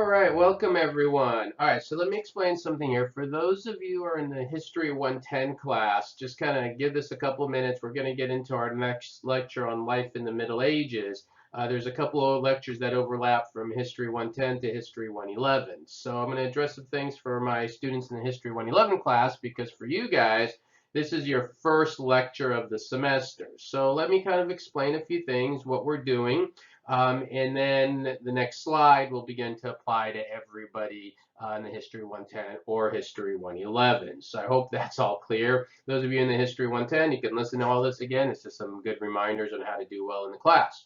right, welcome everyone. All right, so let me explain something here. For those of you who are in the History 110 class, just kind of give this a couple of minutes. We're going to get into our next lecture on life in the Middle Ages. There's a couple of lectures that overlap from History 110 to History 111. So I'm going to address some things for my students in the History 111 class because for you guys, this is your first lecture of the semester. So let me kind of explain a few things, what we're doing. And then the next slide will begin to apply to everybody in the History 110 or History 111. So I hope that's all clear. Those of you in the History 110, you can listen to all this again. It's just some good reminders on how to do well in the class.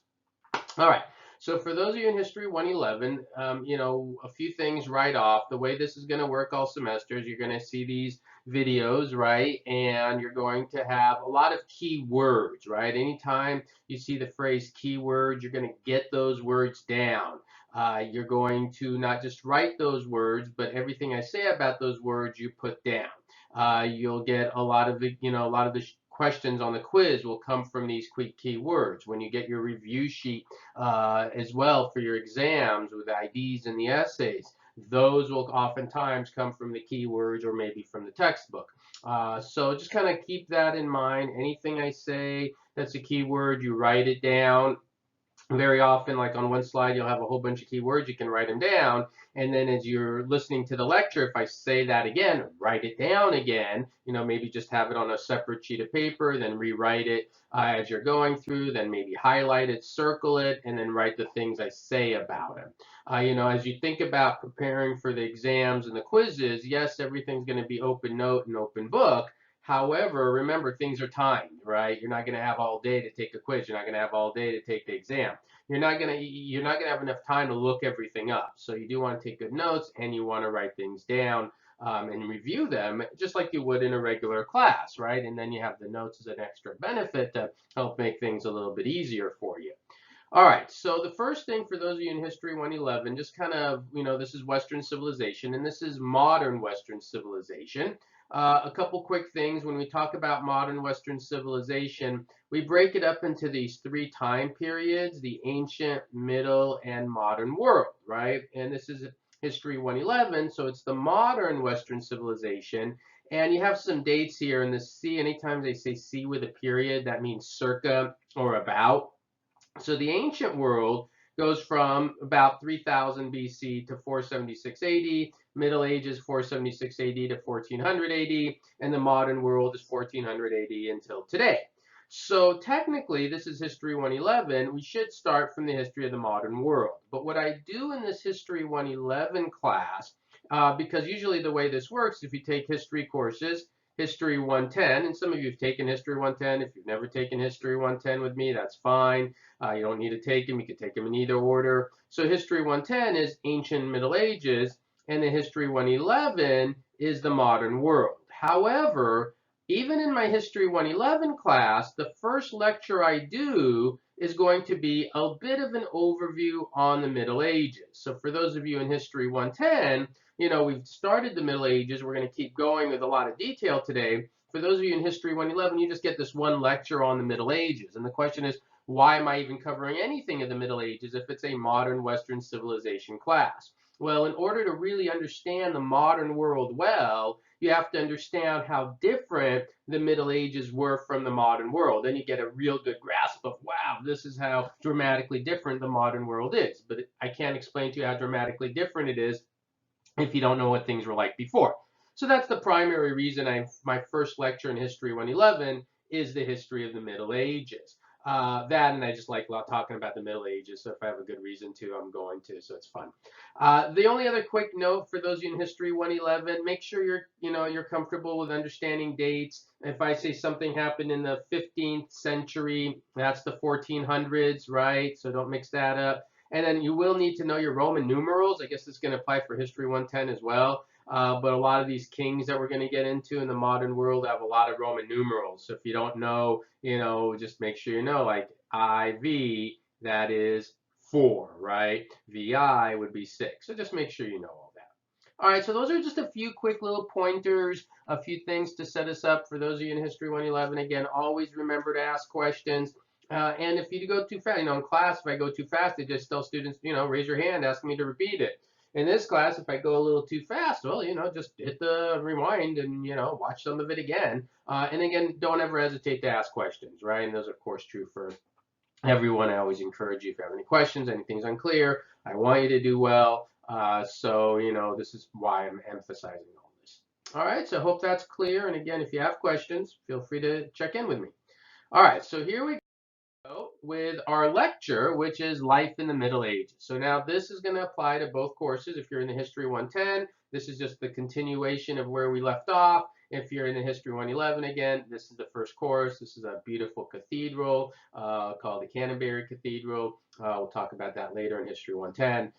All right. So for those of you in History 111, a few things right off. The way this is going to work all semesters, you're going to see these videos, right? And you're going to have a lot of key words, right? Anytime you see the phrase keywords, you're going to get those words down. You're going to not just write those words, but everything I say about those words you put down. You'll get a lot of the, questions on the quiz will come from these quick keywords. When you get your review sheet as well for your exams with the IDs and the essays, those will oftentimes come from the keywords or maybe from the textbook. So just kind of keep that in mind. Anything I say that's a keyword, you write it down. Very often, like on one slide, you'll have a whole bunch of keywords. You can write them down. And then as you're listening to the lecture, if I say that again, write it down again. Maybe just have it on a separate sheet of paper, then rewrite it as you're going through, then maybe highlight it, circle it, and then write the things I say about it. As you think about preparing for the exams and the quizzes, yes, everything's going to be open note and open book. However, remember, things are timed, right? You're not going to have all day to take a quiz. You're not going to have all day to take the exam. You're not gonna have enough time to look everything up. So you do want to take good notes and you want to write things down and review them just like you would in a regular class, right? And then you have the notes as an extra benefit to help make things a little bit easier for you. All right, so the first thing for those of you in History 111, just kind of, this is Western civilization, and this is modern Western civilization. A couple quick things. When we talk about modern Western civilization, we break it up into these three time periods, the ancient, middle, and modern world, right? And this is History 111, so it's the modern Western civilization. And you have some dates here in the C. Anytime they say C with a period, that means circa or about. So the ancient world goes from about 3000 BC to 476 AD, Middle Ages 476 AD to 1400 AD, and the modern world is 1400 AD until today. So technically, this is History 111. We should start from the history of the modern world. But what I do in this History 111 class, because usually the way this works, if you take history courses, History 110, and some of you have taken History 110. If you've never taken History 110 with me, that's fine. You don't need to take them. You can take them in either order. So History 110 is Ancient Middle Ages, and the History 111 is the modern world. However, even in my History 111 class, the first lecture I do is going to be a bit of an overview on the Middle Ages. So for those of you in History 110, we've started the Middle Ages. We're going to keep going with a lot of detail today. For those of you in History 111, you just get this one lecture on the Middle Ages. And the question is, why am I even covering anything of the Middle Ages if it's a modern Western civilization class? Well, in order to really understand the modern world well, you have to understand how different the Middle Ages were from the modern world. Then you get a real good grasp of, wow, this is how dramatically different the modern world is. But I can't explain to you how dramatically different it is if you don't know what things were like before. So that's the primary reason my first lecture in History 111 is the history of the Middle Ages. That, and I just like talking about the Middle Ages, so if I have a good reason to, I'm going to, so it's fun. The only other quick note for those of you in History 111, make sure you're comfortable with understanding dates. If I say something happened in the 15th century, that's the 1400s, right? So don't mix that up. And then you will need to know your Roman numerals. I guess this is going to apply for History 110 as well. But a lot of these kings that we're going to get into in the modern world have a lot of Roman numerals. So if you don't know, just make sure you know, like IV, that is 4, right? VI would be 6. So just make sure you know all that. All right, so those are just a few quick little pointers, a few things to set us up for those of you in History 111. Again, always remember to ask questions. And if you go too fast, in class, if I go too fast, I just tell students, raise your hand, ask me to repeat it. In this class, if I go a little too fast, well, just hit the rewind and, watch some of it again. And again, don't ever hesitate to ask questions, right? And those are, of course, true for everyone. I always encourage you if you have any questions, anything's unclear, I want you to do well. So, this is why I'm emphasizing all this. All right, so I hope that's clear. And again, if you have questions, feel free to check in with me. All right, so here we with our lecture, which is Life in the Middle Ages. So now this is going to apply to both courses. If you're in the History 110, this is just the continuation of where we left off. If you're in the History 111, again, this is the first course. This is a beautiful cathedral called the Canterbury Cathedral. We'll talk about that later in History 110.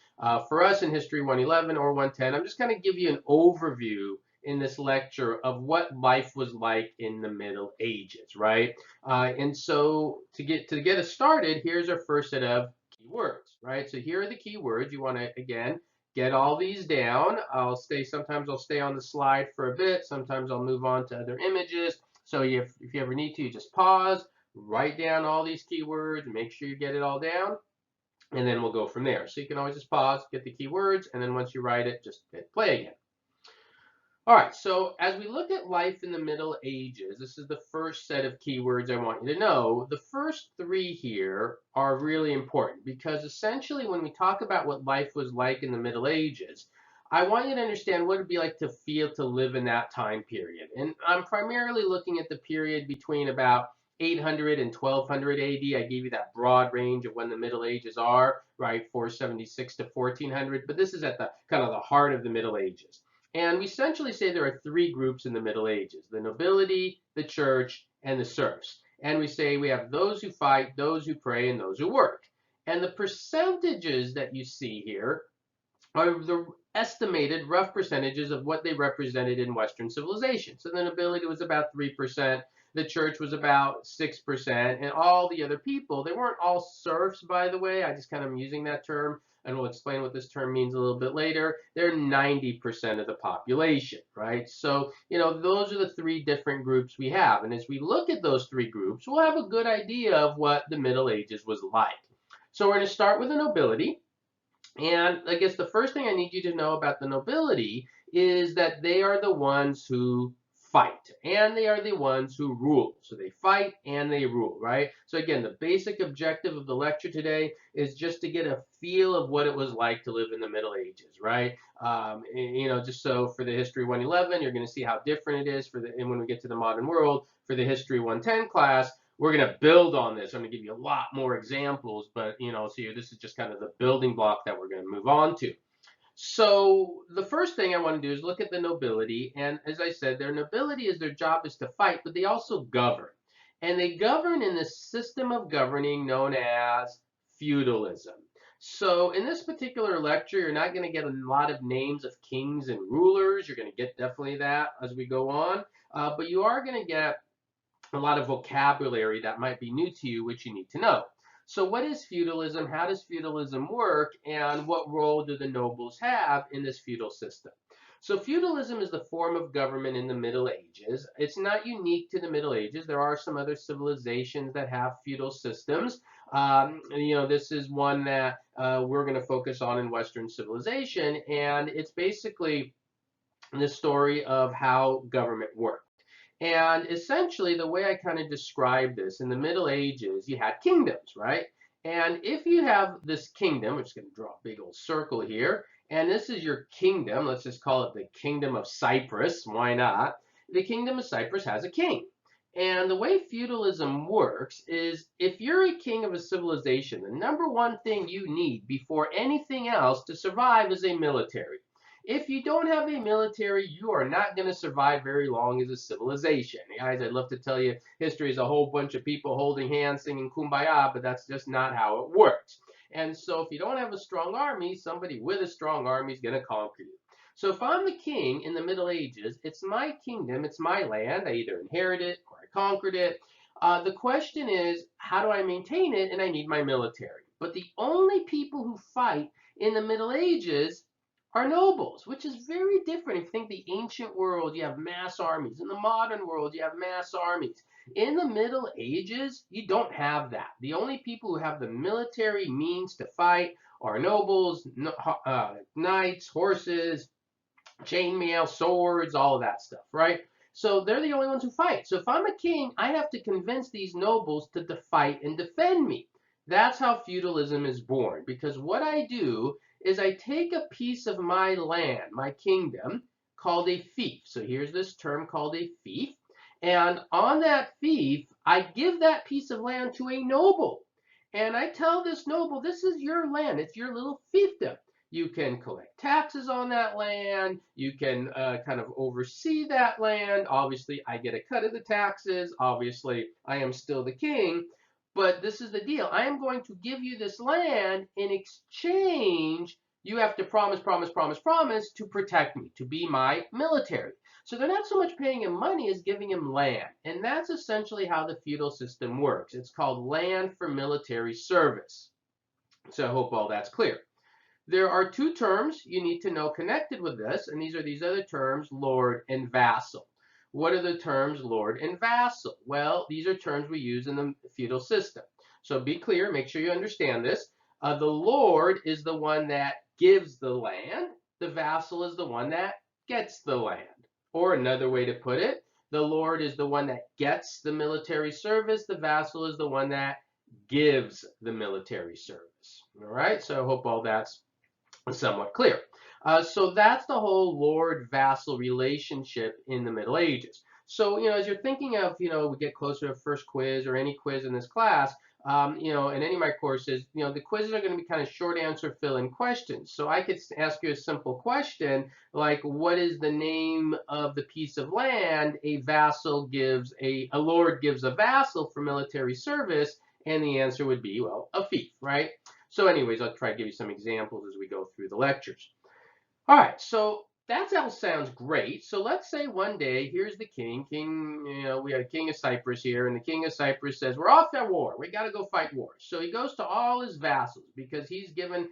For us in History 111 or 110, I'm just going to give you an overview in this lecture of what life was like in the Middle Ages, right? And so to get us started, here's our first set of keywords, right? So here are the keywords. You want to, again, get all these down. Sometimes I'll stay on the slide for a bit. Sometimes I'll move on to other images. So if you ever need to, you just pause, write down all these keywords, make sure you get it all down, and then we'll go from there. So you can always just pause, get the keywords, and then once you write it, just hit play again. All right, so as we look at life in the Middle Ages, this is the first set of keywords I want you to know. The first three here are really important because essentially when we talk about what life was like in the Middle Ages, I want you to understand what it'd be like to live in that time period. And I'm primarily looking at the period between about 800 and 1200 AD. I gave you that broad range of when the Middle Ages are, right, 476 to 1400, but this is at the kind of the heart of the Middle Ages. And we essentially say there are three groups in the Middle Ages: the nobility, the church, and the serfs. And we say we have those who fight, those who pray, and those who work. And the percentages that you see here are the estimated rough percentages of what they represented in Western civilization. So the nobility was about 3%, the church was about 6%, and all the other people, they weren't all serfs, by the way. I just kind of am using that term, and we'll explain what this term means a little bit later. They're 90% of the population, right? So, those are the three different groups we have. And as we look at those three groups, we'll have a good idea of what the Middle Ages was like. So we're going to start with the nobility. And I guess the first thing I need you to know about the nobility is that they are the ones who fight, and they are the ones who rule. So they fight and they rule, right? So again, the basic objective of the lecture today is just to get a feel of what it was like to live in the Middle Ages, right? Just so for the History 111, you're going to see how different it is and when we get to the modern world. For the History 110 class, we're going to build on this. I'm going to give you a lot more examples, but so this is just kind of the building block that we're going to move on to. So the first thing I want to do is look at the nobility. And as I said, their nobility is their job is to fight, but they also govern. And they govern in this system of governing known as feudalism. So in this particular lecture, you're not going to get a lot of names of kings and rulers. You're going to get definitely that as we go on. But you are going to get a lot of vocabulary that might be new to you, which you need to know. So what is feudalism? How does feudalism work? And what role do the nobles have in this feudal system? So feudalism is the form of government in the Middle Ages. It's not unique to the Middle Ages. There are some other civilizations that have feudal systems. This is one that we're going to focus on in Western civilization. And it's basically the story of how government works. And essentially, the way I kind of describe this, in the Middle Ages, you had kingdoms, right? And if you have this kingdom, I'm just going to draw a big old circle here, and this is your kingdom, let's just call it the Kingdom of Cyprus, why not? The Kingdom of Cyprus has a king. And the way feudalism works is if you're a king of a civilization, the number one thing you need before anything else to survive is a military. If you don't have a military, you are not going to survive very long as a civilization. Guys, I'd love to tell you history is a whole bunch of people holding hands singing Kumbaya, but that's just not how it works. And so if you don't have a strong army, somebody with a strong army is going to conquer you. So if I'm the king in the Middle Ages, it's my kingdom, it's my land. I either inherit it or I conquered it. The question is, how do I maintain it? And I need my military. But the only people who fight in the Middle Ages are nobles, which is very different. If you think the ancient world, you have mass armies. In the modern world, you have mass armies. In the Middle Ages, you don't have that. The only people who have the military means to fight are nobles, knights, horses, chainmail, swords, all of that stuff, right? So they're the only ones who fight. So if I'm a king, I have to convince these nobles to fight and defend me. That's how feudalism is born. Because what I do is I take a piece of my land, my kingdom, called a fief. So here's this term called a fief. And on that fief, I give that piece of land to a noble. And I tell this noble, this is your land. It's your little fiefdom. You can collect taxes on that land. You can kind of oversee that land. Obviously, I get a cut of the taxes. Obviously, I am still the king. But this is the deal. I am going to give you this land in exchange. You have to promise, promise, promise, promise to protect me, to be my military. So they're not so much paying him money as giving him land. And that's essentially how the feudal system works. It's called land for military service. So I hope all that's clear. There are two terms you need to know connected with this, and these are these other terms, lord and vassal. What are the terms lord and vassal? Well, these are terms we use in the feudal system. So be clear, make sure you understand this. The lord is the one that gives the land. The vassal is the one that gets the land. Or another way to put it, the lord is the one that gets the military service. The vassal is the one that gives the military service. All right, so I hope all that's somewhat clear. So that's the whole lord-vassal relationship in the Middle Ages. So, as you're thinking of, we get closer to first quiz or any quiz in this class, in any of my courses, the quizzes are going to be kind of short answer fill-in questions. So I could ask you a simple question like, what is the name of the piece of land a vassal gives, a lord gives a vassal for military service? And the answer would be, well, a fief, right? So anyways, I'll try to give you some examples as we go through the lectures. All right, so that all sounds great. So let's say one day, here's the king. We had a king of Cyprus here, and the king of Cyprus says, we're off at war. We got to go fight wars. So he goes to all his vassals because he's given,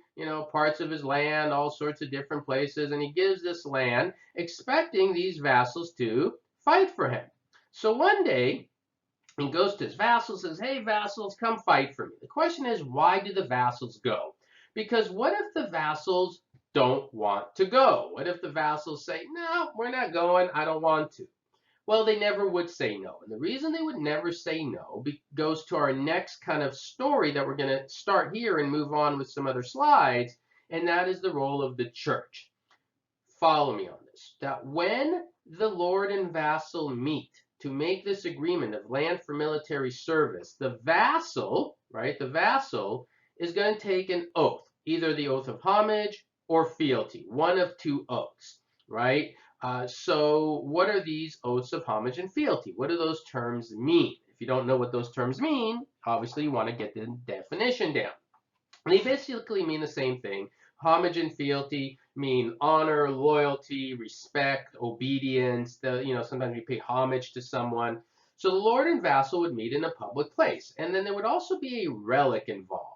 parts of his land, all sorts of different places, and he gives this land expecting these vassals to fight for him. So one day, he goes to his vassals and says, hey, vassals, come fight for me. The question is, why do the vassals go? Because what if the vassals don't want to go? What if the vassals say, no, we're not going, I don't want to? Well, they never would say no. And the reason they would never say no goes to our next kind of story that we're going to start here and move on with some other slides, and that is the role of the church. Follow me on this. That when the lord and vassal meet to make this agreement of land for military service, the vassal, right, the vassal is going to take an oath, either the oath of homage or fealty, one of two oaths, right? So what are these oaths of homage and fealty? What do those terms mean? If you don't know what those terms mean, obviously you want to get the definition down. They basically mean the same thing. Homage and fealty mean honor, loyalty, respect, obedience. Sometimes we pay homage to someone. So the lord and vassal would meet in a public place. And then there would also be a relic involved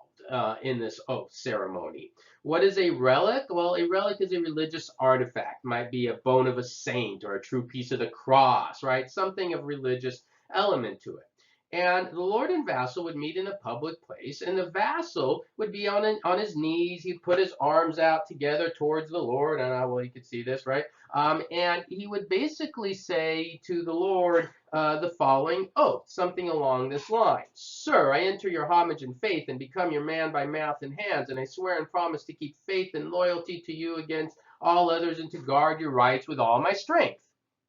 in this oath ceremony. What is a relic? Well, a relic is a religious artifact. It might be a bone of a saint or a true piece of the cross, right? Something of religious element to it. And the lord and vassal would meet in a public place, and the vassal would be on his knees. He'd put his arms out together towards the lord. Well, you could see this, right? And he would basically say to the lord the following oath, something along this line. Sir, I enter your homage and faith and become your man by mouth and hands, and I swear and promise to keep faith and loyalty to you against all others and to guard your rights with all my strength.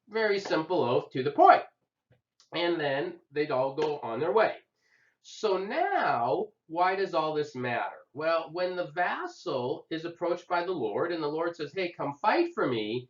Very simple oath to the point. And then they'd all go on their way. So now, why does all this matter? Well, when the vassal is approached by the lord and the lord says, hey, come fight for me,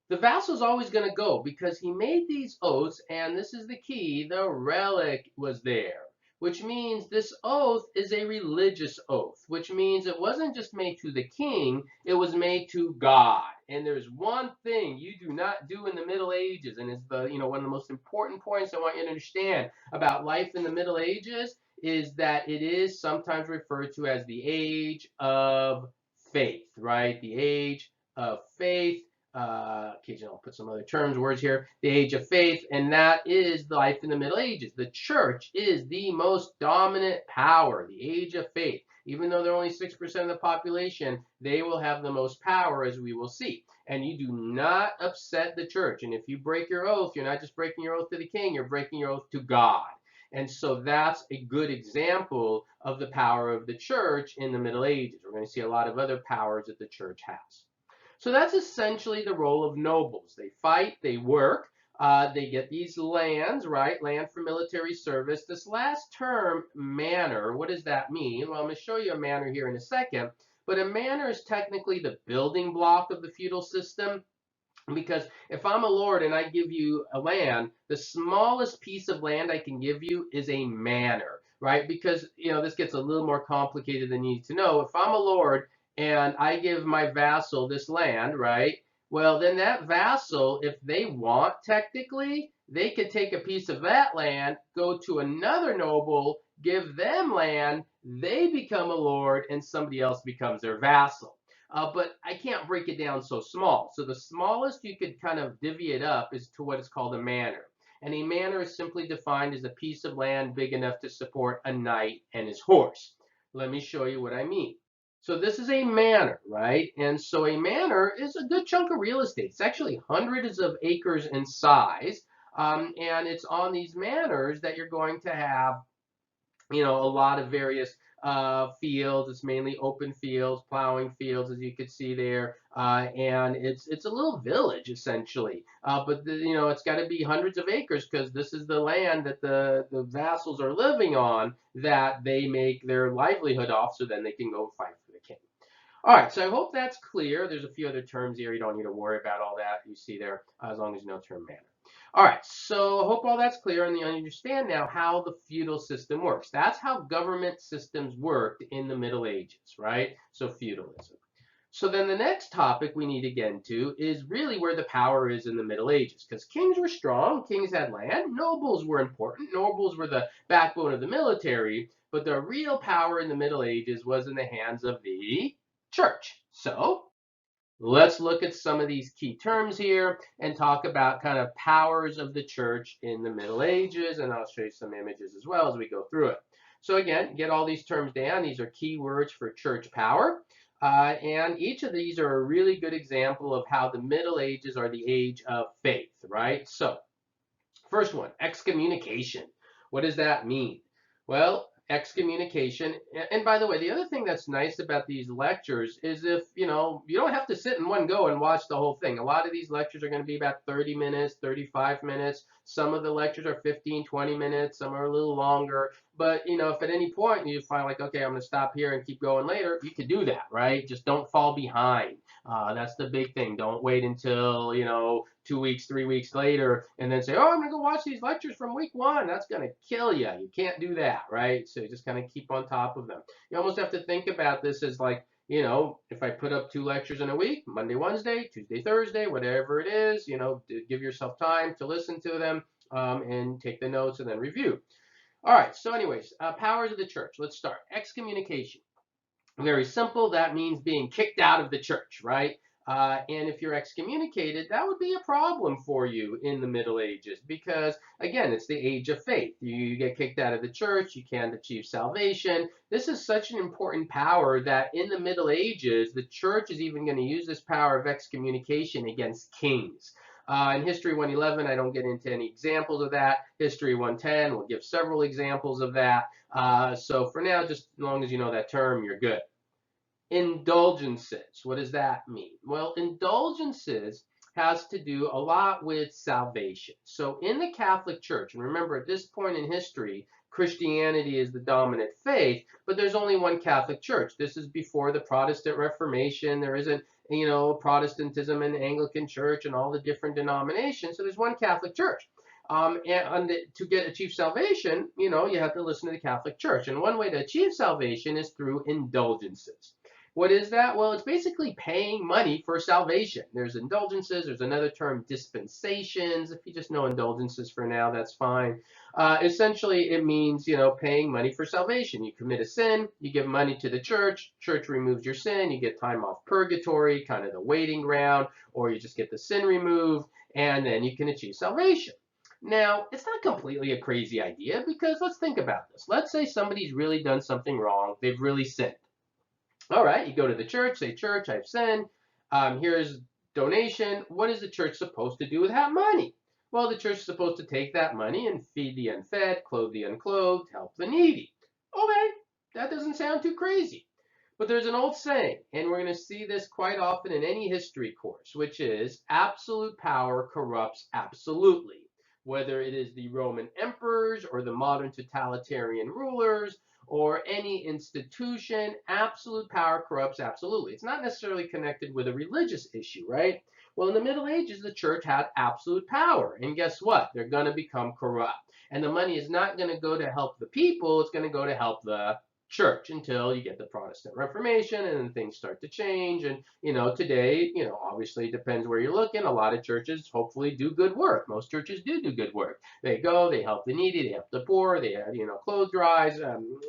the vassal's always going to go because he made these oaths, and this is the key, the relic was there, which means this oath is a religious oath, which means it wasn't just made to the king, it was made to God. And there's one thing you do not do in the Middle Ages, and it's one of the most important points I want you to understand about life in the Middle Ages is that it is sometimes referred to as the age of faith, right? The age of faith. Occasionally I'll put some other words here, the age of faith, and that is life in the Middle Ages. The church is the most dominant power, the age of faith. Even though they're only 6% of the population, they will have the most power, as we will see. And you do not upset the church. And if you break your oath, you're not just breaking your oath to the king, you're breaking your oath to God. And so that's a good example of the power of the church in the Middle Ages. We're going to see a lot of other powers that the church has. So that's essentially the role of nobles. They fight, they work, they get these lands, right? Land for military service. This last term, manor, what does that mean? Well, I'm going to show you a manor here in a second. But a manor is technically the building block of the feudal system. Because if I'm a lord and I give you a land, the smallest piece of land I can give you is a manor, right? Because, this gets a little more complicated than you need to know. If I'm a lord and I give my vassal this land, right? Well, then that vassal, if they want technically, they could take a piece of that land, go to another noble, give them land, they become a lord, and somebody else becomes their vassal. But I can't break it down so small. So the smallest you could kind of divvy it up is to what is called a manor. And a manor is simply defined as a piece of land big enough to support a knight and his horse. Let me show you what I mean. So this is a manor, right? And so a manor is a good chunk of real estate. It's actually hundreds of acres in size. And it's on these manors that you're going to have a lot of various fields. It's mainly open fields, plowing fields, as you could see there, and it's a little village essentially. But it's got to be hundreds of acres because this is the land that the vassals are living on that they make their livelihood off, so then they can go fight for the king. All right, so I hope that's clear. There's a few other terms here. You don't need to worry about all that you see there, as long as you know term manor. All right, so I hope all that's clear and you understand now how the feudal system works. That's how government systems worked in the Middle Ages, right? So feudalism. So then the next topic we need to get into is really where the power is in the Middle Ages, because kings were strong, kings had land, nobles were important, nobles were the backbone of the military, but the real power in the Middle Ages was in the hands of the church. So let's look at some of these key terms here and talk about kind of powers of the church in the Middle Ages, and I'll show you some images as well as we go through it. So again, get all these terms down. These are key words for church power. And each of these are a really good example of how the Middle Ages are the age of faith, right? So first one, excommunication. What does that mean? Well, excommunication. And by the way, the other thing that's nice about these lectures is if, you don't have to sit in one go and watch the whole thing. A lot of these lectures are going to be about 30 minutes, 35 minutes. Some of the lectures are 15, 20 minutes. Some are a little longer. But, if at any point you find like, okay, I'm going to stop here and keep going later, you could do that, right? Just don't fall behind. That's the big thing. Don't wait until, 2 weeks, 3 weeks later, and then say, oh, I'm going to go watch these lectures from week 1. That's going to kill you. You can't do that, right? So just kind of keep on top of them. You almost have to think about this as like, if I put up 2 lectures in a week, Monday, Wednesday, Tuesday, Thursday, whatever it is, give yourself time to listen to them and take the notes and then review. All right, so anyways, powers of the church. Let's start. Excommunication. Very simple. That means being kicked out of the church, right? And if you're excommunicated, that would be a problem for you in the Middle Ages because, again, it's the age of faith. You get kicked out of the church, you can't achieve salvation. This is such an important power that in the Middle Ages, the church is even going to use this power of excommunication against kings. In History 111, I don't get into any examples of that. History 110 will give several examples of that. So for now, just as long as you know that term, you're good. Indulgences. What does that mean? Well, indulgences has to do a lot with salvation. So in the Catholic Church, and remember at this point in history, Christianity is the dominant faith, but there's only one Catholic Church. This is before the Protestant Reformation. There isn't, Protestantism and Anglican Church and all the different denominations. So there's one Catholic Church. And to achieve salvation, you have to listen to the Catholic Church. And one way to achieve salvation is through indulgences. What is that? Well, it's basically paying money for salvation. There's indulgences. There's another term, dispensations. If you just know indulgences for now, that's fine. Essentially, it means, paying money for salvation. You commit a sin, you give money to the church. Church removes your sin. You get time off purgatory, kind of the waiting ground, or you just get the sin removed, and then you can achieve salvation. Now, it's not completely a crazy idea because let's think about this. Let's say somebody's really done something wrong. They've really sinned. All right, you go to the church, say, church, I've sinned. Here's donation. What is the church supposed to do with that money? Well, the church is supposed to take that money and feed the unfed, clothe the unclothed, help the needy. Okay, that doesn't sound too crazy. But there's an old saying, and we're going to see this quite often in any history course, which is absolute power corrupts absolutely. Whether it is the Roman emperors or the modern totalitarian rulers, or any institution, absolute power corrupts absolutely. It's not necessarily connected with a religious issue, right? Well, in the Middle Ages, the church had absolute power. And guess what? They're going to become corrupt. And the money is not going to go to help the people. It's going to go to help the church until you get the Protestant Reformation and then things start to change. And, today, obviously it depends where you're looking. A lot of churches hopefully do good work. Most churches do good work. They go, they help the needy, they help the poor, they have, clothes drives,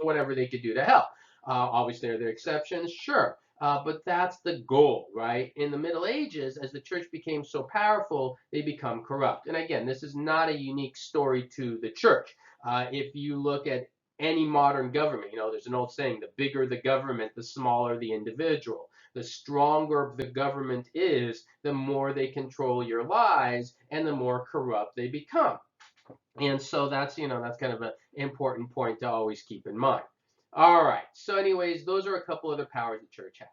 whatever they could do to help. Obviously, are there exceptions? Sure. But that's the goal, right? In the Middle Ages, as the church became so powerful, they become corrupt. And again, this is not a unique story to the church. If you look at any modern government, there's an old saying, the bigger the government, the smaller the individual. The stronger the government is, the more they control your lives and the more corrupt they become. And so that's kind of an important point to always keep in mind. All right. So anyways, those are a couple other powers the church had.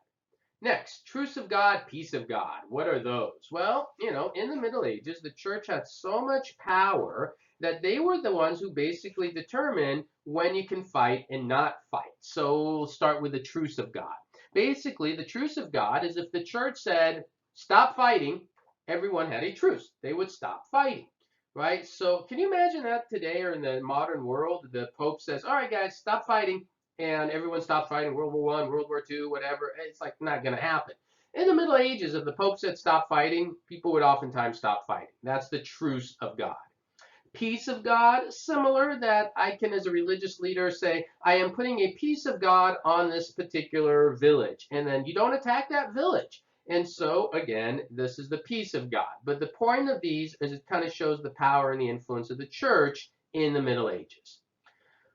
Next, truce of God, peace of God. What are those? Well, in the Middle Ages, the church had so much power that they were the ones who basically determined when you can fight and not fight. So we'll start with the truce of God. Basically, the truce of God is if the church said, stop fighting, everyone had a truce. They would stop fighting, right? So can you imagine that today or in the modern world, the Pope says, all right, guys, stop fighting, and everyone stopped fighting, World War I, World War II, whatever. It's like not going to happen. In the Middle Ages, if the Pope said stop fighting, people would oftentimes stop fighting. That's the truce of God. Peace of God, similar, that I can, as a religious leader, say, I am putting a peace of God on this particular village. And then you don't attack that village. And so, again, this is the peace of God. But the point of these is it kind of shows the power and the influence of the church in the Middle Ages.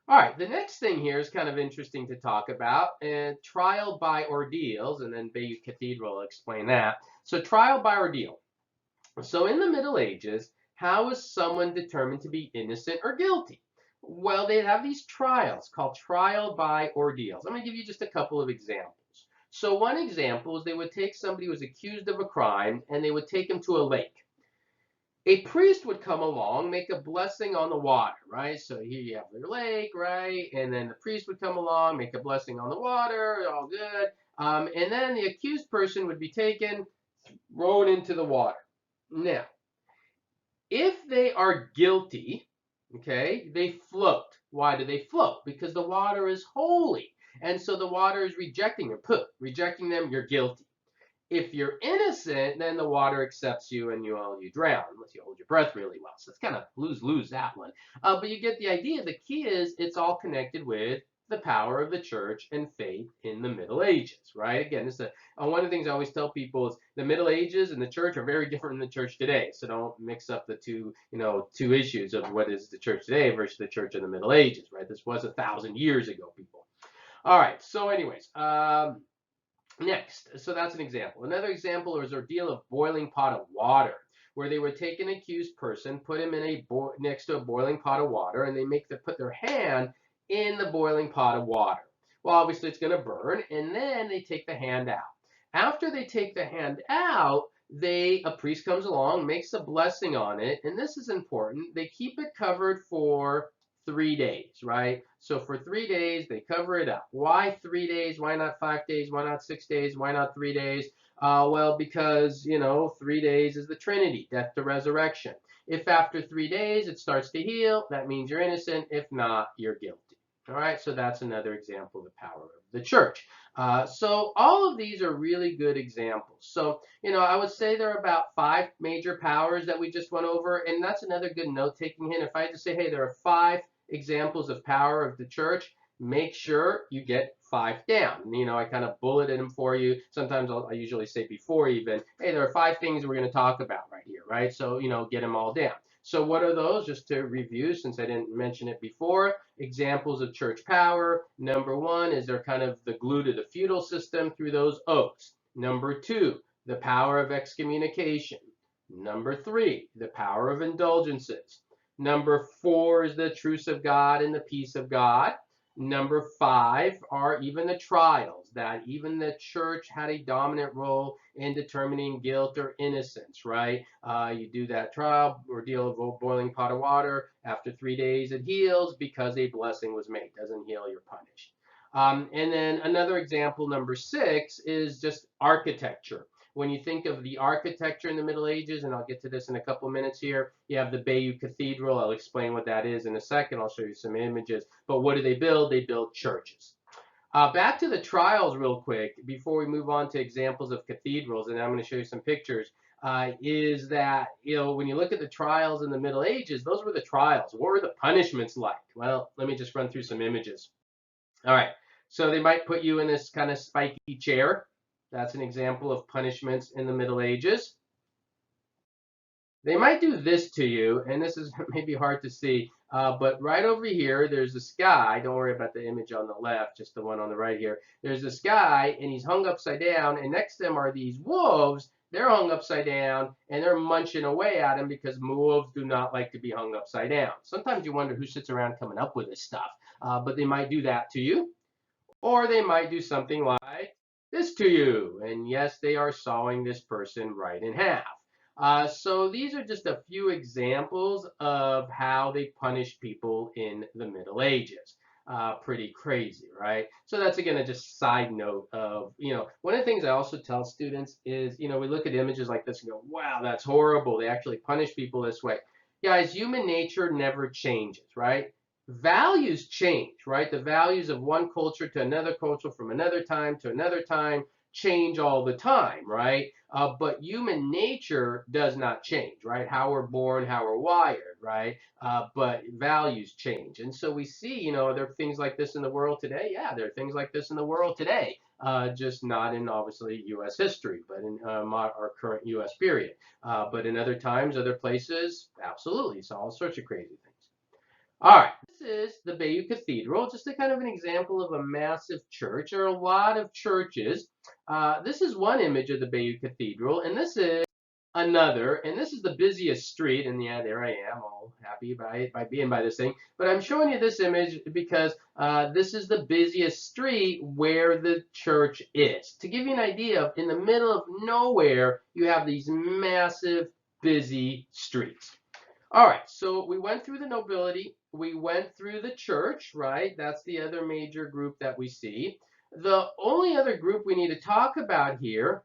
All right, the next thing here is kind of interesting to talk about, trial by ordeals, and then Bayeux Cathedral will explain that. So trial by ordeal. So in the Middle Ages, how is someone determined to be innocent or guilty? Well, they'd have these trials called trial by ordeals. I'm going to give you just a couple of examples. So one example is they would take somebody who was accused of a crime, and they would take him to a lake. A priest would come along, make a blessing on the water, right? So here you have your lake, right? And then the priest would come along, make a blessing on the water, all good. And then the accused person would be taken, thrown into the water. Now, if they are guilty, okay, they float. Why do they float? Because the water is holy. And so the water is rejecting them. Rejecting them, you're guilty. If you're innocent, then the water accepts you and you drown, unless you hold your breath really well. So it's kind of lose that one. But you get the idea. The key is it's all connected with the power of the church and faith in the Middle Ages, right? Again, this is one of the things I always tell people is the Middle Ages and the church are very different than the church today. So don't mix up the two issues of what is the church today versus the church in the Middle Ages, right? This was 1,000 years ago, people. All right. So anyways, next, so that's an example. Another example is ordeal of boiling pot of water, where they would take an accused person, put him in next to a boiling pot of water, and they put their hand in the boiling pot of water. Well, obviously it's going to burn, and then they take the hand out. After they take the hand out, a priest comes along, makes a blessing on it, and this is important. They keep it covered for 3 days, right? So for 3 days, they cover it up. Why 3 days? Why not 5 days? Why not 6 days? Why not 3 days? Well, because, 3 days is the Trinity, death to resurrection. If after 3 days it starts to heal, that means you're innocent. If not, you're guilty. All right, so that's another example of the power of the church. So all of these are really good examples. So, I would say there are about 5 major powers that we just went over, and that's another good note-taking hint. If I had to say, hey, there are 5 examples of power of the church, make sure you get 5 down. I kind of bulleted them for you. Sometimes I usually say before even, hey, there are 5 things we're going to talk about right here, right? So, get them all down. So what are those? Just to review, since I didn't mention it before, examples of church power. Number 1 is they're kind of the glue to the feudal system through those oaths. Number 2, the power of excommunication. Number 3, the power of indulgences. Number 4 is the truce of God and the peace of God. Number 5 are even the trials, that even the church had a dominant role in determining guilt or innocence, right? You do that trial, ordeal of boiling pot of water. After 3 days, it heals because a blessing was made. Doesn't heal, you're punished. And then another example, number 6, is just architecture. When you think of the architecture in the Middle Ages, and I'll get to this in a couple minutes here, you have the Bayeux Cathedral. I'll explain what that is in a second. I'll show you some images. But what do they build? They build churches. Back to the trials real quick before we move on to examples of cathedrals, and I'm going to show you some pictures, is that, when you look at the trials in the Middle Ages, those were the trials. What were the punishments like? Well, let me just run through some images. All right, so they might put you in this kind of spiky chair. That's an example of punishments in the Middle Ages. They might do this to you, and this is maybe hard to see, but right over here, there's this guy. Don't worry about the image on the left, just the one on the right here. There's this guy, and he's hung upside down, and next to him are these wolves. They're hung upside down, and they're munching away at him because wolves do not like to be hung upside down. Sometimes you wonder who sits around coming up with this stuff, but they might do that to you, or they might do something like this to you. And yes, they are sawing this person right in half. So these are just a few examples of how they punish people in the Middle Ages. Pretty crazy, right? So that's again a just side note of, one of the things I also tell students is, we look at images like this and go, wow, that's horrible. They actually punish people this way. Guys, human nature never changes, right? Values change, right? The values of one culture to another culture, from another time to another time, change all the time, right? But human nature does not change, right? How we're born, how we're wired, right? But values change. And so we see, there are things like this in the world today. Yeah, there are things like this in the world today, just not in obviously U.S. history, but in our current U.S. period. But in other times, other places, absolutely. So all sorts of crazy things. All right, this is the Bayeux Cathedral, just a kind of an example of a massive church. There are a lot of churches. This is one image of the Bayeux Cathedral, and this is another, and this is the busiest street, and yeah, there I am, all happy by being by this thing. But I'm showing you this image because this is the busiest street where the church is. To give you an idea, in the middle of nowhere, you have these massive, busy streets. All right, so we went through the nobility, we went through the church, right? That's the other major group that we see. The only other group we need to talk about here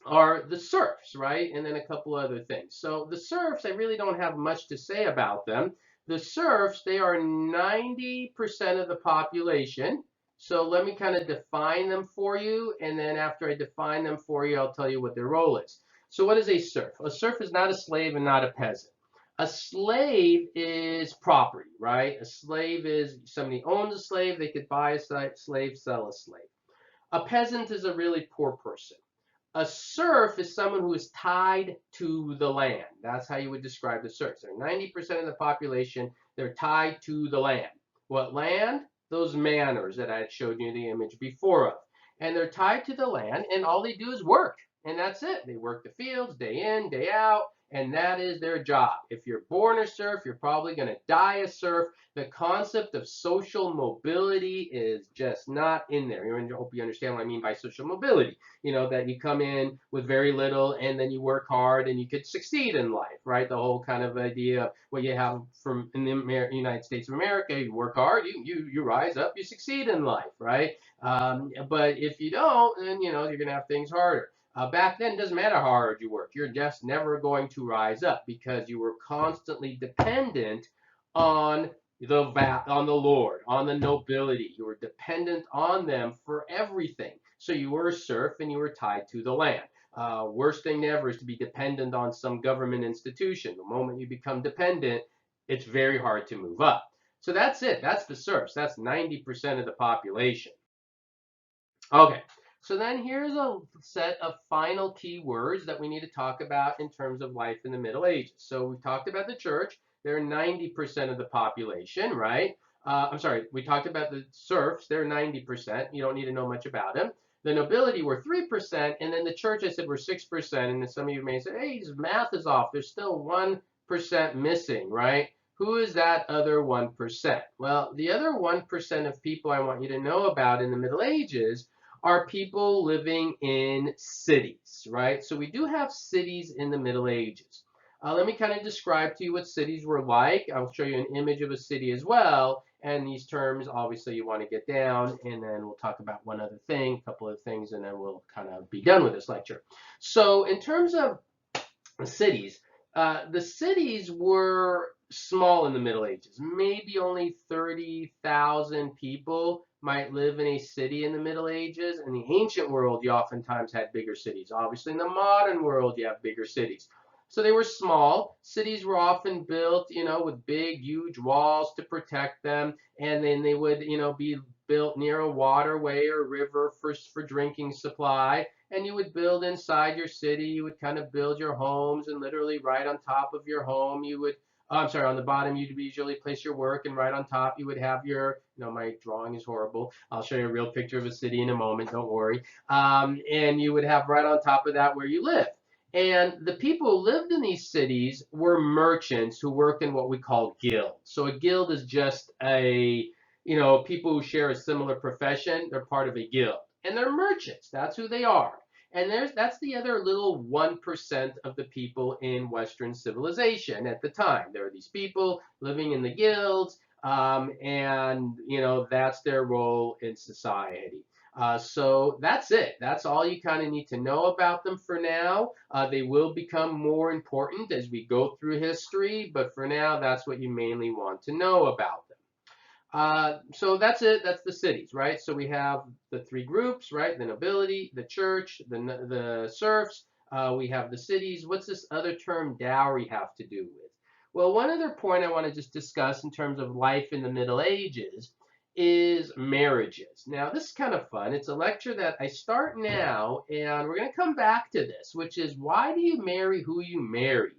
are the serfs, right? And then a couple other things. So the serfs, I really don't have much to say about them. The serfs, they are 90% of the population. So let me kind of define them for you. And then after I define them for you, I'll tell you what their role is. So what is a serf? A serf is not a slave and not a peasant. A slave is property, right? A slave is somebody owns a slave. They could buy a slave, sell a slave. A peasant is a really poor person. A serf is someone who is tied to the land. That's how you would describe the serfs. They're 90% of the population. They're tied to the land. What land? Those manors that I had showed you the image before of. And they're tied to the land, and all they do is work. And that's it. They work the fields day in, day out, and that is their job. If you're born a serf, you're probably going to die a serf. The concept of social mobility is just not in there. I hope you understand what I mean by social mobility. That you come in with very little and then you work hard and you could succeed in life, right? The whole kind of idea of what you have from in the United States of America, you work hard, you rise up, you succeed in life, right? But if you don't, then, you're going to have things harder. Back then, it doesn't matter how hard you work. You're just never going to rise up because you were constantly dependent on on the Lord, on the nobility. You were dependent on them for everything. So you were a serf and you were tied to the land. Worst thing ever is to be dependent on some government institution. The moment you become dependent, it's very hard to move up. So that's it. That's the serfs. That's 90% of the population. Okay, so then here's a set of final key words that we need to talk about in terms of life in the Middle Ages. So we talked about the church. They're 90% of the population, right? I'm sorry, we talked about the serfs. They're 90%. You don't need to know much about them. The nobility were 3%, and then the church, I said, were 6%. And then some of you may say, hey, his math is off. There's still 1% missing, right? Who is that other 1%? Well, the other 1% of people I want you to know about in the Middle Ages are people living in cities, right? So we do have cities in the Middle Ages. Let me kind of describe to you what cities were like. I'll show you an image of a city as well. And these terms, obviously, you want to get down. And then we'll talk about one other thing, a couple of things, and then we'll kind of be done with this lecture. So in terms of cities, the cities were small in the Middle Ages. Maybe only 30,000 people might live in a city in the Middle Ages. In the ancient world, you oftentimes had bigger cities. Obviously, in the modern world, you have bigger cities. So they were small. Cities were often built, with big, huge walls to protect them. And then they would, be built near a waterway or river for drinking supply. And you would build inside your city. You would kind of build your homes, and literally right on top of your home, you would, I'm sorry, on the bottom, you'd usually place your work, and right on top, you would have your, my drawing is horrible. I'll show you a real picture of a city in a moment, don't worry. And you would have right on top of that where you live. And the people who lived in these cities were merchants who worked in what we call guilds. So a guild is just people who share a similar profession. They're part of a guild. And they're merchants. That's who they are. And that's the other little 1% of the people in Western civilization at the time. There are these people living in the guilds, and that's their role in society. So that's it. That's all you kind of need to know about them for now. They will become more important as we go through history, but for now, that's what you mainly want to know about them. So that's it. That's the cities, right? So we have the three groups, right? The nobility, the church, the serfs. We have the cities. What's this other term, dowry, have to do with? Well, one other point I want to just discuss in terms of life in the Middle Ages is marriages. Now, this is kind of fun. It's a lecture that I start now, and we're going to come back to this, which is why do you marry who you marry?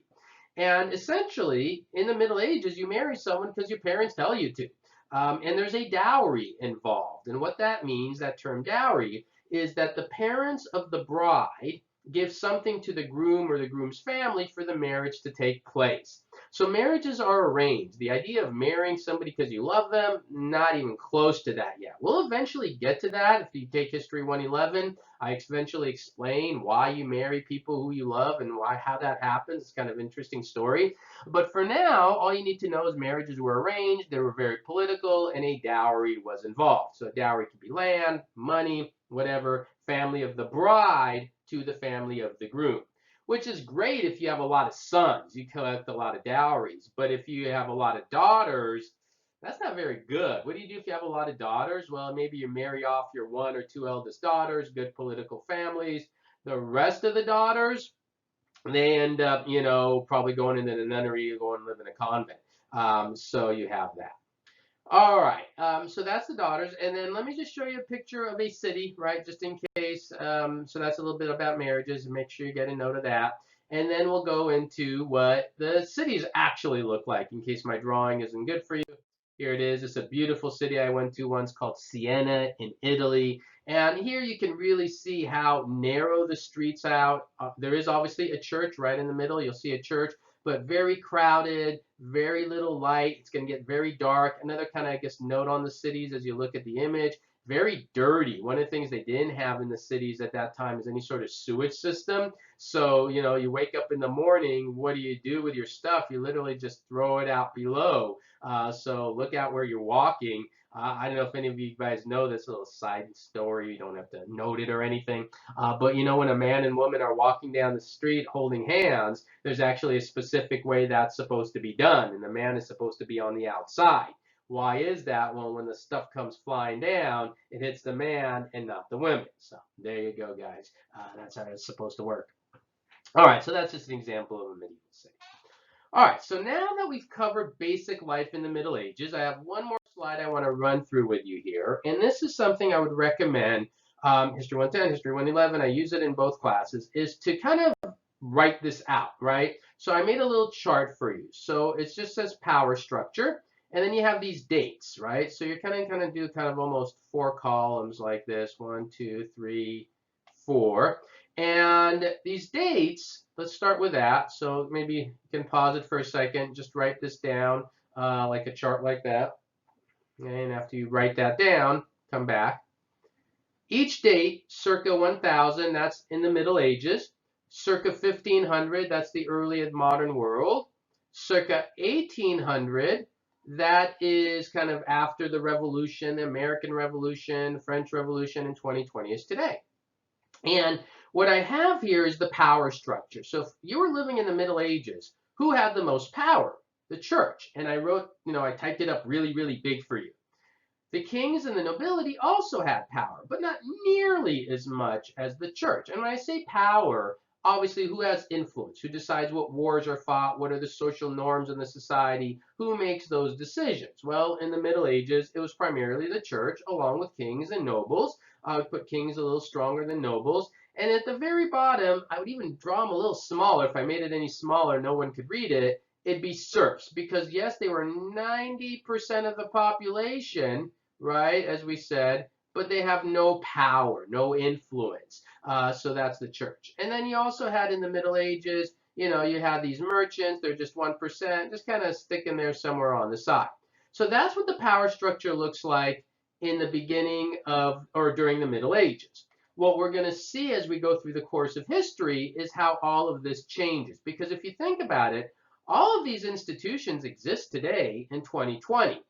And essentially, in the Middle Ages, you marry someone because your parents tell you to. And there's a dowry involved. And what that means, that term dowry, is that the parents of the bride give something to the groom or the groom's family for the marriage to take place. So marriages are arranged. The idea of marrying somebody because you love them, not even close to that yet. We'll eventually get to that. If you take History 111, I eventually explain why you marry people who you love and how that happens. It's kind of an interesting story. But for now, all you need to know is marriages were arranged, they were very political, and a dowry was involved. So a dowry could be land, money, whatever, family of the bride to the family of the groom. Which is great if you have a lot of sons, you collect a lot of dowries. But if you have a lot of daughters, that's not very good. What do you do if you have a lot of daughters? Well, maybe you marry off your one or two eldest daughters, good political families. The rest of the daughters, they end up, probably going into the nunnery or going to live in a convent. So you have that. All right, so that's the daughters. And then let me just show you a picture of a city, right, just in case. So that's a little bit about marriages, and make sure you get a note of that. And then we'll go into what the cities actually look like, in case my drawing isn't good for you. Here it is. It's a beautiful city I went to once called Siena in Italy. And here you can really see how narrow the streets out. There is obviously a church right in the middle. You'll see a church, but very crowded, very little light. It's going to get very dark. Another kind of, I guess, note on the cities as you look at the image, very dirty. One of the things they didn't have in the cities at that time is any sort of sewage system. So, you wake up in the morning, what do you do with your stuff? You literally just throw it out below. So look out where you're walking. I don't know if any of you guys know this little side story. You don't have to note it or anything. But when a man and woman are walking down the street holding hands, there's actually a specific way that's supposed to be done. And the man is supposed to be on the outside. Why is that? Well, when the stuff comes flying down, it hits the man and not the women. So there you go, guys. That's how it's supposed to work. All right, so that's just an example of a medieval city. All right, so now that we've covered basic life in the Middle Ages, I have one more slide I want to run through with you here. And this is something I would recommend, History 110, History 111, I use it in both classes, is to kind of write this out, right? So I made a little chart for you. So it just says power structure, and then you have these dates, right? So you're kind of do kind of almost 4 columns like this, 1, 2, 3, 4. And these dates, let's start with that. So maybe you can pause it for a second, just write this down like a chart like that. And after you write that down, come back. Each date, circa 1000, that's in the Middle Ages. Circa 1500, that's the early modern world. Circa 1800, that is kind of after the Revolution, the American Revolution, French Revolution, and 2020 is today. And what I have here is the power structure. So if you were living in the Middle Ages, who had the most power? The church. And I wrote, I typed it up really, really big for you. The kings and the nobility also had power, but not nearly as much as the church. And when I say power, obviously who has influence? Who decides what wars are fought? What are the social norms in the society? Who makes those decisions? Well, in the Middle Ages, it was primarily the church, along with kings and nobles. I would put kings a little stronger than nobles. And at the very bottom, I would even draw them a little smaller. If I made it any smaller, no one could read it. It'd be serfs, because yes, they were 90% of the population, right, as we said, but they have no power, no influence. So that's the church. And then you also had in the Middle Ages, you had these merchants, they're just 1%, just kind of sticking there somewhere on the side. So that's what the power structure looks like in the beginning of, or during the Middle Ages. What we're going to see as we go through the course of history is how all of this changes. Because if you think about it, all of these institutions exist today in 2020.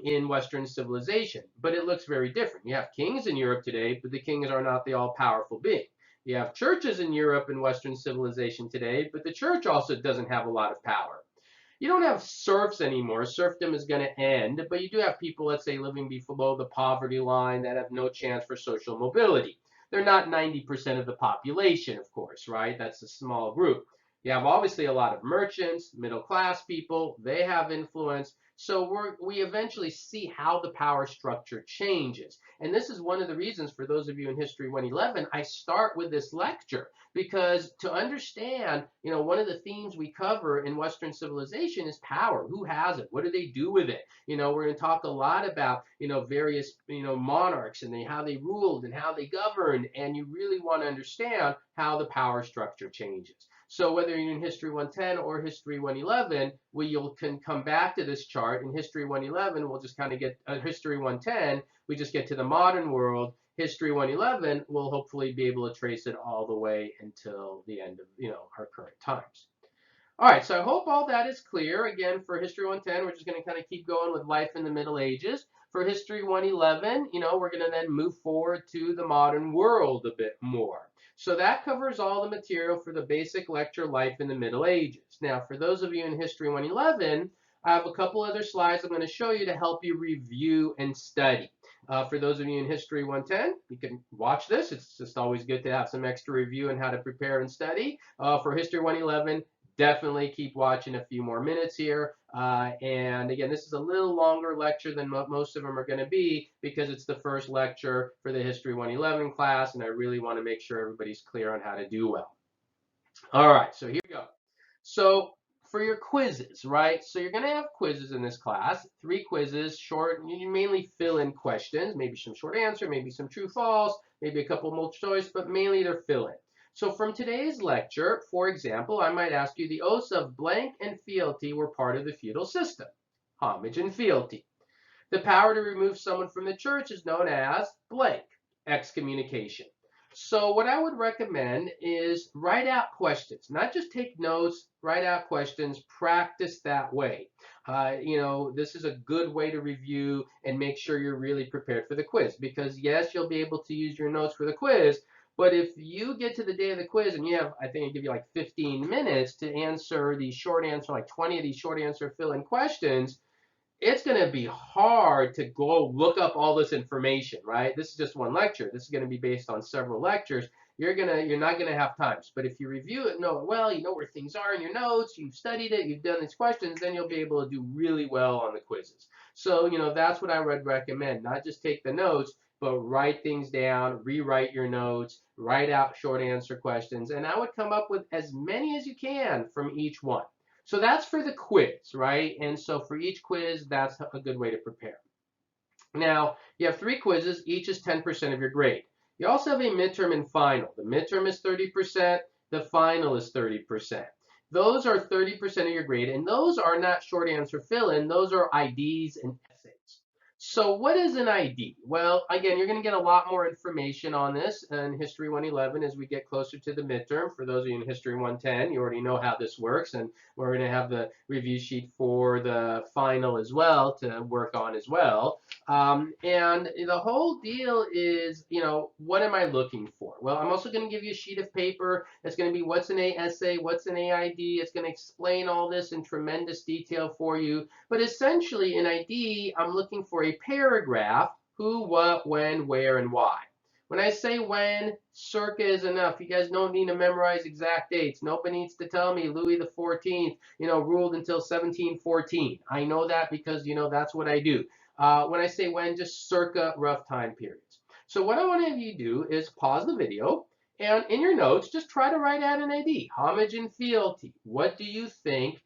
In Western civilization, but it looks very different. You have kings in Europe today, but the kings are not the all-powerful being. You have churches in Europe and Western civilization today, but the church also doesn't have a lot of power. You don't have serfs anymore. Serfdom is going to end, but you do have people, let's say, living below the poverty line that have no chance for social mobility. They're not 90% of the population, of course, right? That's a small group. You have obviously a lot of merchants, middle-class people. They have influence. So we eventually see how the power structure changes. And this is one of the reasons, for those of you in History 111, I start with this lecture. Because to understand, one of the themes we cover in Western civilization is power. Who has it? What do they do with it? We're going to talk a lot about, various, monarchs and how they ruled and how they governed. And you really want to understand how the power structure changes. So whether you're in History 110 or History 111, you can come back to this chart. In History 111, we'll just kind of get History 110. We just get to the modern world. History 111, we'll hopefully be able to trace it all the way until the end of our current times. All right, so I hope all that is clear. Again, for History 110, we're just going to kind of keep going with life in the Middle Ages. For History 111, we're going to then move forward to the modern world a bit more. So that covers all the material for the basic lecture, Life in the Middle Ages. Now, for those of you in History 111, I have a couple other slides I'm going to show you to help you review and study. For those of you in History 110, you can watch this. It's just always good to have some extra review on how to prepare and study. For History 111, definitely keep watching a few more minutes here. And again, this is a little longer lecture than most of them are going to be, because it's the first lecture for the History 111 class, and I really want to make sure everybody's clear on how to do well. All right, so here we go. So for your quizzes, right? So you're going to have quizzes in this class, 3 quizzes, short. You mainly fill in questions, maybe some short answer, maybe some true false, maybe a couple multiple choice, but mainly they're fill in. So from today's lecture, for example, I might ask you, the oaths of blank and fealty were part of the feudal system. Homage and fealty. The power to remove someone from the church is known as blank, excommunication. So what I would recommend is write out questions, not just take notes, write out questions, practice that way. This is a good way to review and make sure you're really prepared for the quiz, because yes, you'll be able to use your notes for the quiz, but if you get to the day of the quiz and you have, I think I give you like 15 minutes to answer these short answer, like 20 of these short answer fill-in questions, it's going to be hard to go look up all this information, right? This is just one lecture. This is going to be based on several lectures. You're not going to have times. But if you review it, know it well, you know where things are in your notes, you've studied it, you've done these questions, then you'll be able to do really well on the quizzes. So, that's what I would recommend. Not just take the notes, but write things down, rewrite your notes, write out short answer questions, and I would come up with as many as you can from each one. So that's for the quiz, right? And so for each quiz, that's a good way to prepare. Now, you have 3 quizzes, each is 10% of your grade. You also have a midterm and final. The midterm is 30%, the final is 30%. Those are 30% of your grade, and those are not short answer fill-in, those are IDs and essays. So what is an ID? Well, again, you're going to get a lot more information on this in History 111 as we get closer to the midterm. For those of you in History 110, you already know how this works, and we're going to have the review sheet for the final as well to work on as well. And the whole deal is, what am I looking for? Well, I'm also going to give you a sheet of paper that's going to be what's an A essay, what's an AID. It's going to explain all this in tremendous detail for you. But essentially, in ID, I'm looking for a paragraph: who, what, when, where, and why. When I say when, circa is enough. You guys don't need to memorize exact dates. Nobody needs to tell me Louis the 14th, ruled until 1714. I know that because, that's what I do. When I say when, just circa rough time periods. So what I want to have you do is pause the video, and in your notes, just try to write out an ID. Homage and fealty. What do you think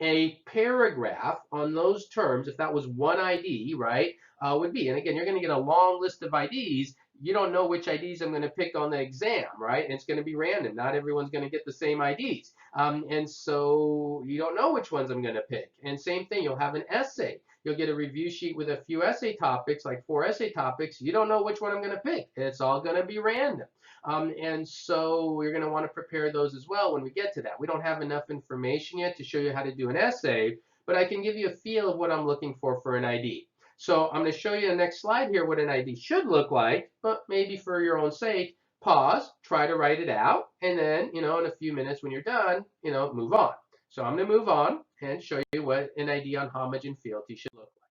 a paragraph on those terms, if that was one ID, right, would be? And again, you're going to get a long list of IDs. You don't know which IDs I'm going to pick on the exam, right? And it's going to be random. Not everyone's going to get the same IDs. And so you don't know which ones I'm going to pick. And same thing, you'll have an essay. You'll get a review sheet with a few essay topics, like 4 essay topics. You don't know which one I'm going to pick. It's all going to be random. And so we're going to want to prepare those as well when we get to that. We don't have enough information yet to show you how to do an essay, but I can give you a feel of what I'm looking for an ID. So I'm going to show you the next slide here what an ID should look like, but maybe for your own sake, pause, try to write it out, and then, in a few minutes when you're done, move on. So I'm going to move on and show you what an ID on homage and fealty should look like.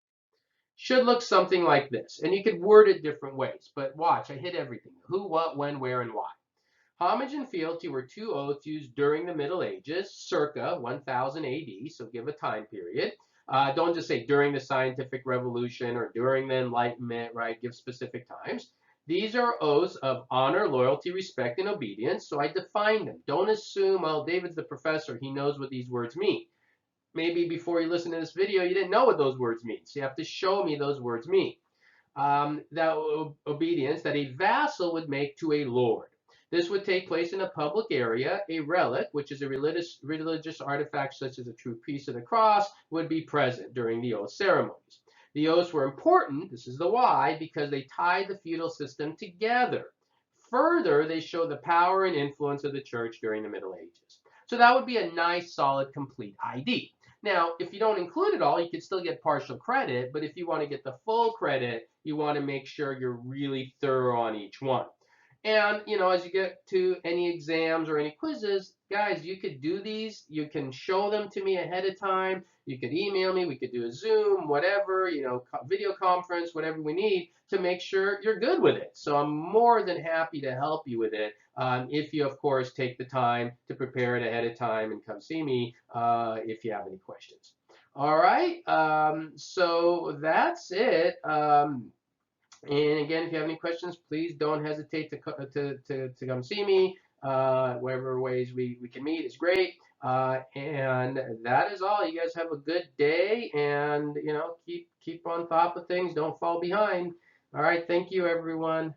Should look something like this. And you could word it different ways, but watch, I hit everything. Who, what, when, where, and why. Homage and fealty were 2 oaths used during the Middle Ages, circa 1000 AD, so give a time period. Don't just say during the scientific revolution or during the Enlightenment, right? Give specific times. These are oaths of honor, loyalty, respect, and obedience, so I define them. Don't assume, well, David's the professor, he knows what these words mean. Maybe before you listen to this video, you didn't know what those words mean, so you have to show me those words mean. That obedience that a vassal would make to a lord. This would take place in a public area. A relic, which is a religious artifact such as a true piece of the cross, would be present during the oath ceremonies. The oaths were important, this is the why, because they tied the feudal system together. Further, they show the power and influence of the church during the Middle Ages. So that would be a nice, solid, complete ID. Now, if you don't include it all, you could still get partial credit, but if you want to get the full credit, you want to make sure you're really thorough on each one. And, as you get to any exams or any quizzes, guys, you could do these. You can show them to me ahead of time. You could email me. We could do a Zoom, whatever, video conference, whatever we need to make sure you're good with it. So I'm more than happy to help you with it if you, of course, take the time to prepare it ahead of time and come see me if you have any questions. All right, so that's it. And again, if you have any questions, please don't hesitate to come see me. Whatever ways we can meet is great. And that is all. You guys have a good day, and keep on top of things. Don't fall behind. All right, thank you, everyone.